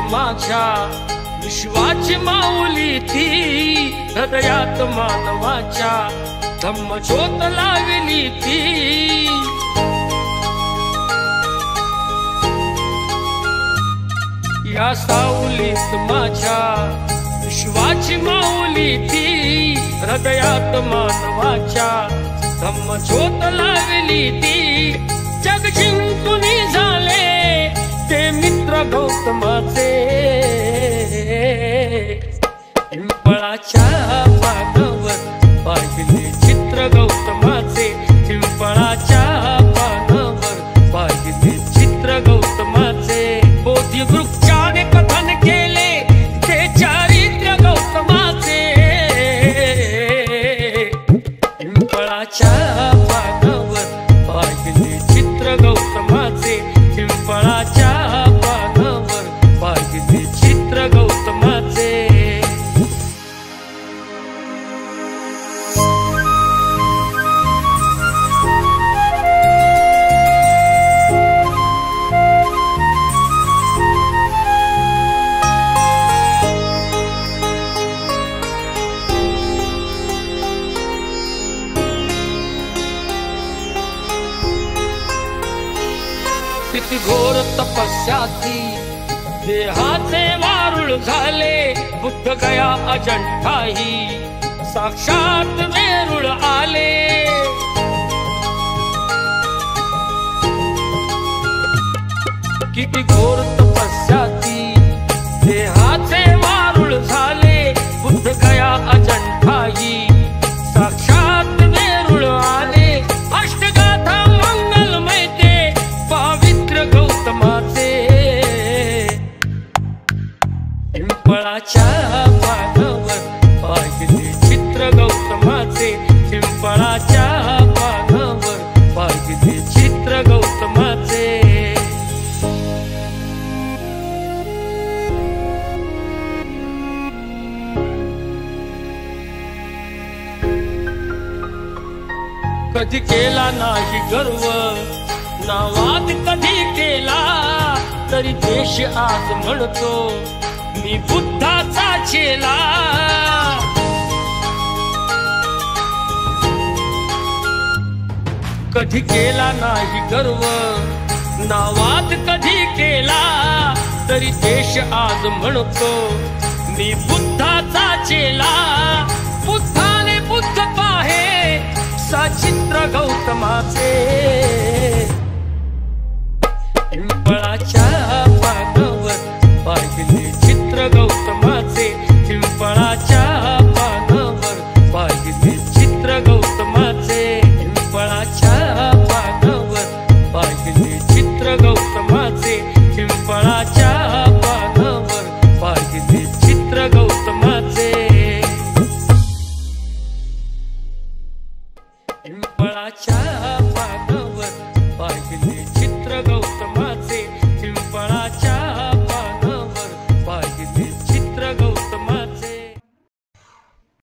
माझ्या विश्वाची माऊली ती हृदयात मानवाच्या धम्मज्योत लावली ती। या सावलीत माझ्या विश्वाची माऊली ती हृदयात मानवाच्या धम्मज्योत लावली ती। जग जिंकून झाले ते मित्र गौतमाचे पिंपळाच्या पानावर पाहिले चित्र गौतमाचे। पिंपळाच्या पानावर पाहिले चित्र गौतमाचे। बोधी वृक्षाने कथन केले ते चारित्र्य गौतमाचे। पिंपळाच्या पानावर पाहिले चित्र गौतमाचे। पिंपळाच्या पानावर पाहिले चित्र गौतमाचे। किती घोर तपस्या ती देहाचे वारुळ झाले। बुद्ध गया अजंठाही साक्षात वेरूळ आले। किती घोर तपस्या ती देहाचे वारुळ झाले। बुद्ध गया अजंठाही साक्षात वेरूळ आले। अष्टगाथा मंगलमय ते पवित्र गौतमाचे। पिंपळाच्या पानावर पाहिले चित्र गौतमाचे। पिंपळाच्या पानावर पाहिले चित्र गौतमाचे। कधी केला नाही गर्व नावात कधी केला तरी देश आज म्हणतो मी बुद्धाचा चेला। कधी केला नाही गर्व नावात कधी केला तरी देश आज म्हणतो मी बुद्धाचा चेला। बुद्धाने बुद्ध पाहे सचित्र गौतमाचे।